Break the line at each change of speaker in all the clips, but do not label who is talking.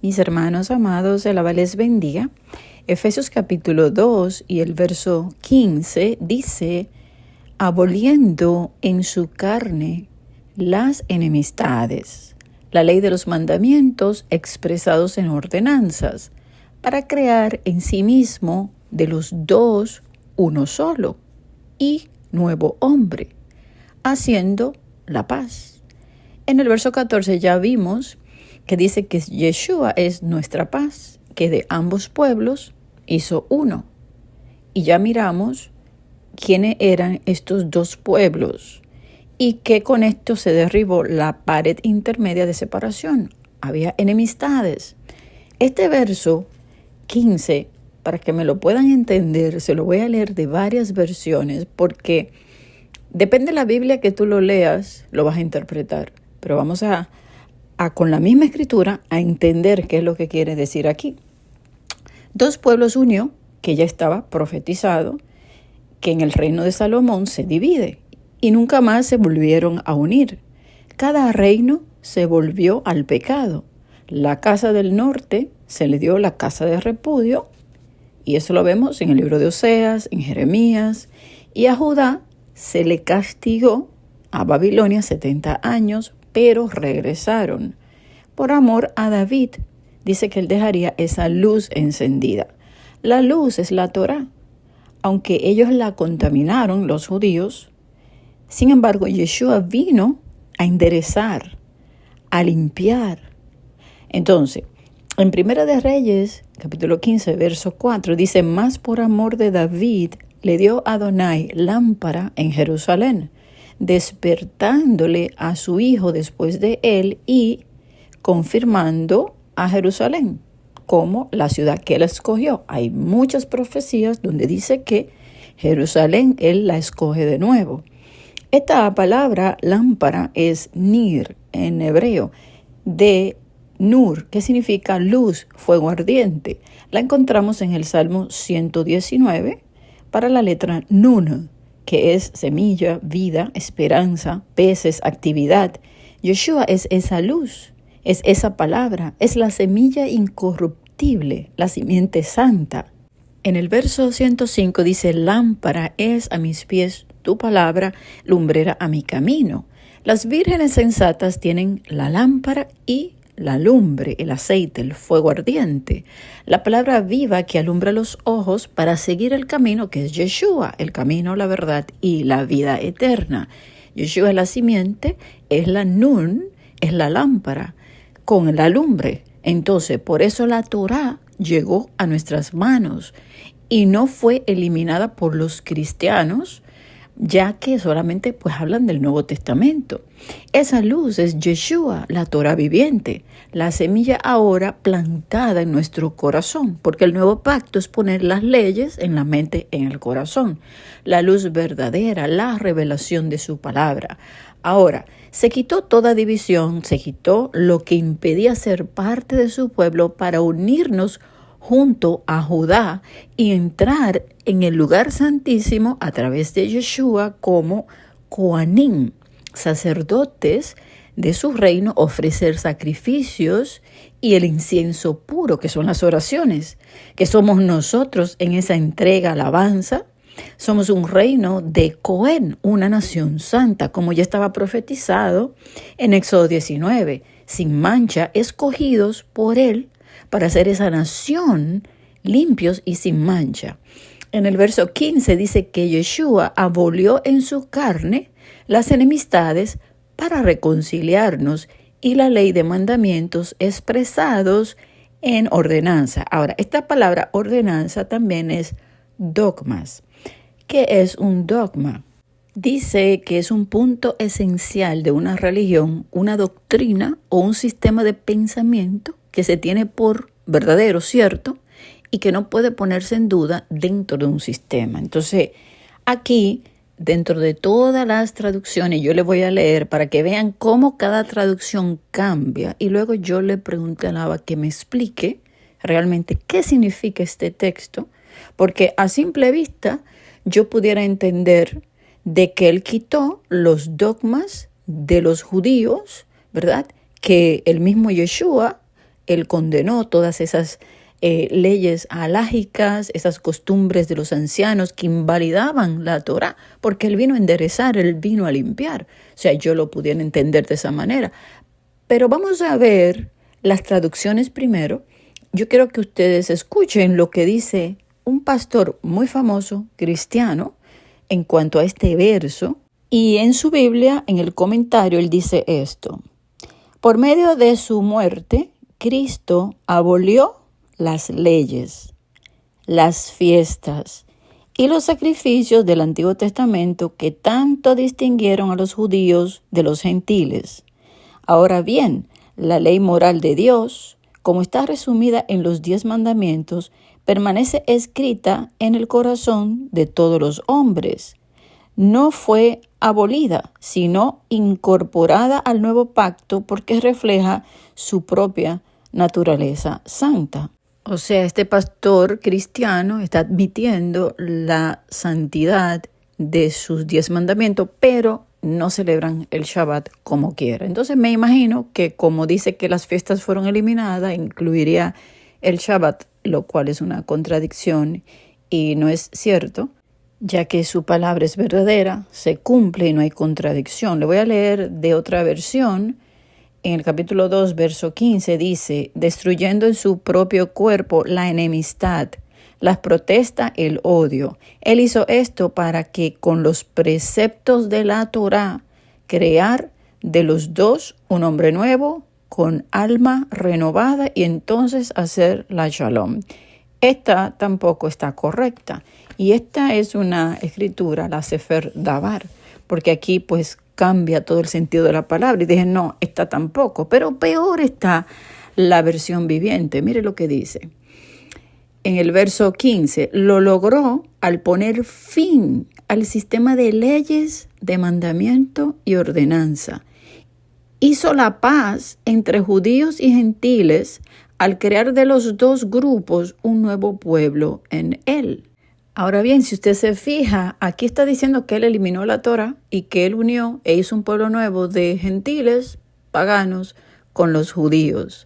Mis hermanos amados, alaba les bendiga. Efesios capítulo 2 y el verso 15 dice, aboliendo en su carne las enemistades, la ley de los mandamientos expresados en ordenanzas, para crear en sí mismo de los dos uno solo y nuevo hombre, haciendo la paz. En el verso 14 ya vimos que dice que Yeshua es nuestra paz, que de ambos pueblos hizo uno. Y ya miramos quiénes eran estos dos pueblos y que con esto se derribó la pared intermedia de separación. Había enemistades. Este verso 15, para que me lo puedan entender, se lo voy a leer de varias versiones porque depende de la Biblia que tú lo leas, lo vas a interpretar. Pero vamos a con la misma escritura a entender qué es lo que quiere decir aquí. Dos pueblos unió, que ya estaba profetizado, que en el reino de Salomón se divide y nunca más se volvieron a unir. Cada reino se volvió al pecado. La casa del norte se le dio la casa de repudio, y eso lo vemos en el libro de Oseas, en Jeremías, y a Judá se le castigó a Babilonia 70 años, pero regresaron. Por amor a David, dice que él dejaría esa luz encendida. La luz es la Torá. Aunque ellos la contaminaron, los judíos, sin embargo, Yeshua vino a enderezar, a limpiar. Entonces, en Primera de Reyes, capítulo 15, verso 4, dice, más por amor de David le dio Adonai lámpara en Jerusalén, despertándole a su hijo después de él y confirmando a Jerusalén como la ciudad que él escogió. Hay muchas profecías donde dice que Jerusalén él la escoge de nuevo. Esta palabra lámpara es nir en hebreo, de nur, que significa luz, fuego ardiente. La encontramos en el Salmo 119 para la letra nun, que es semilla, vida, esperanza, peces, actividad. Yeshua es esa luz, es esa palabra, es la semilla incorruptible, la simiente santa. En el verso 105 dice, lámpara es a mis pies tu palabra, lumbrera a mi camino. Las vírgenes sensatas tienen la lámpara y la lumbre, el aceite, el fuego ardiente, la palabra viva que alumbra los ojos para seguir el camino que es Yeshua, el camino, la verdad y la vida eterna. Yeshua es la simiente, es la nun, es la lámpara con la lumbre. Entonces, por eso la Torá llegó a nuestras manos y no fue eliminada por los cristianos, ya que solamente pues hablan del Nuevo Testamento. Esa luz es Yeshua, la Torá viviente, la semilla ahora plantada en nuestro corazón, porque el nuevo pacto es poner las leyes en la mente, en el corazón. La luz verdadera, la revelación de su palabra. Ahora, se quitó toda división, se quitó lo que impedía ser parte de su pueblo para unirnos junto a Judá y entrar en el lugar santísimo a través de Yeshua como Kohanim, sacerdotes de su reino, ofrecer sacrificios y el incienso puro, que son las oraciones, que somos nosotros en esa entrega, alabanza. Somos un reino de Cohen, una nación santa, como ya estaba profetizado en Éxodo 19, sin mancha, escogidos por él para ser esa nación limpios y sin mancha. En el verso 15 dice que Yeshua abolió en su carne las enemistades para reconciliarnos y la ley de mandamientos expresados en ordenanza. Ahora, esta palabra ordenanza también es dogmas. ¿Qué es un dogma? Dice que es un punto esencial de una religión, una doctrina o un sistema de pensamiento que se tiene por verdadero, cierto, y que no puede ponerse en duda dentro de un sistema. Entonces, aquí, dentro de todas las traducciones, yo les voy a leer para que vean cómo cada traducción cambia. Y luego yo le pregunté a Lava que me explique realmente qué significa este texto, porque a simple vista yo pudiera entender de que él quitó los dogmas de los judíos, ¿verdad? Que el mismo Yeshua Él condenó todas esas leyes alágicas, esas costumbres de los ancianos que invalidaban la Torá, porque Él vino a enderezar, Él vino a limpiar. O sea, yo lo pudiera entender de esa manera. Pero vamos a ver las traducciones primero. Yo quiero que ustedes escuchen lo que dice un pastor muy famoso, cristiano, en cuanto a este verso. Y en su Biblia, en el comentario, él dice esto: por medio de su muerte, Cristo abolió las leyes, las fiestas y los sacrificios del Antiguo Testamento que tanto distinguieron a los judíos de los gentiles. Ahora bien, la ley moral de Dios, como está resumida en los 10 mandamientos, permanece escrita en el corazón de todos los hombres. No fue abolida, sino incorporada al nuevo pacto porque refleja su propia naturaleza santa. O sea, este pastor cristiano está admitiendo la santidad de sus 10 mandamientos, pero no celebran el Shabbat como quiera. Entonces me imagino que como dice que las fiestas fueron eliminadas, incluiría el Shabbat, lo cual es una contradicción y no es cierto, ya que su palabra es verdadera, se cumple y no hay contradicción. Le voy a leer de otra versión. En el capítulo 2, verso 15, dice: destruyendo en su propio cuerpo la enemistad, las protestas, el odio. Él hizo esto para que con los preceptos de la Torá crear de los dos un hombre nuevo con alma renovada y entonces hacer la shalom. Esta tampoco está correcta y esta es una escritura, la Sefer Davar, porque aquí pues cambia todo el sentido de la palabra y dije no, esta tampoco, pero peor está la versión viviente. Mire lo que dice. En el verso 15, lo logró al poner fin al sistema de leyes, de mandamiento y ordenanza. Hizo la paz entre judíos y gentiles al crear de los dos grupos un nuevo pueblo en él. Ahora bien, si usted se fija, aquí está diciendo que él eliminó la Torá y que él unió e hizo un pueblo nuevo de gentiles, paganos, con los judíos,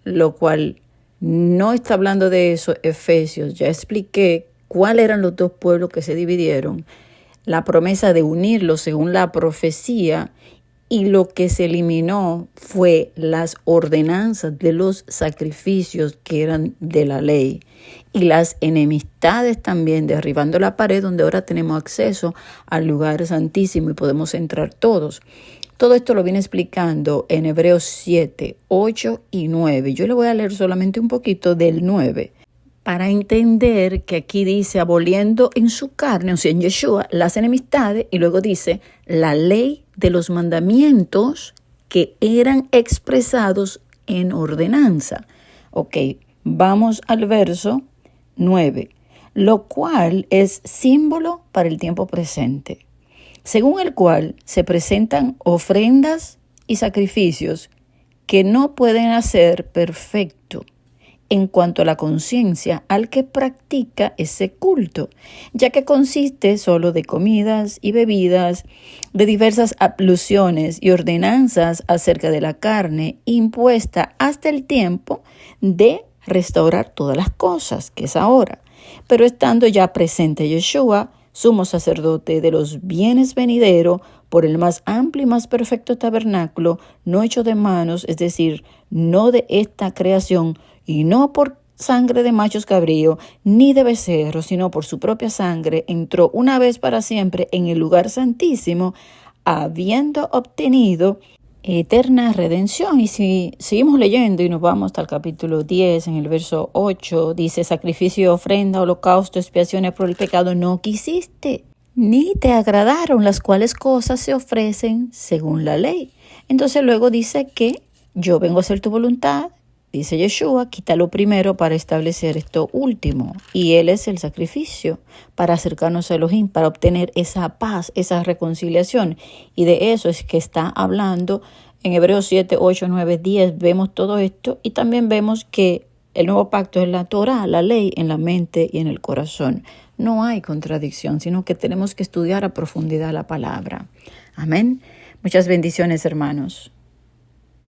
lo cual no está hablando de eso Efesios. Ya expliqué cuáles eran los dos pueblos que se dividieron, la promesa de unirlos según la profecía, y lo que se eliminó fue las ordenanzas de los sacrificios que eran de la ley y las enemistades también, derribando la pared donde ahora tenemos acceso al lugar santísimo y podemos entrar todos. Todo esto lo viene explicando en Hebreos 7, 8 y 9. Yo le voy a leer solamente un poquito del 9 para entender que aquí dice aboliendo en su carne, o sea, en Yeshua, las enemistades, y luego dice la ley de los mandamientos que eran expresados en ordenanza. Ok, vamos al verso 9, lo cual es símbolo para el tiempo presente, según el cual se presentan ofrendas y sacrificios que no pueden hacer perfecto en cuanto a la conciencia al que practica ese culto, ya que consiste solo de comidas y bebidas, de diversas abluciones y ordenanzas acerca de la carne impuesta hasta el tiempo de restaurar todas las cosas, que es ahora. Pero estando ya presente Yeshua, sumo sacerdote de los bienes venideros, por el más amplio y más perfecto tabernáculo, no hecho de manos, es decir, no de esta creación, y no por sangre de machos cabríos, ni de becerros, sino por su propia sangre, entró una vez para siempre en el lugar santísimo, habiendo obtenido eterna redención. Y si seguimos leyendo y nos vamos hasta el capítulo 10, en el verso 8, dice: sacrificio, ofrenda, holocausto, expiaciones por el pecado no quisiste, ni te agradaron, las cuales cosas se ofrecen según la ley. Entonces luego dice que yo vengo a hacer tu voluntad. Dice Yeshua, quítalo primero para establecer esto último. Y Él es el sacrificio para acercarnos a Elohim, para obtener esa paz, esa reconciliación. Y de eso es que está hablando en Hebreos 7, 8, 9, 10. Vemos todo esto y también vemos que el nuevo pacto es la Torá, la ley en la mente y en el corazón. No hay contradicción, sino que tenemos que estudiar a profundidad la palabra. Amén. Muchas bendiciones, hermanos.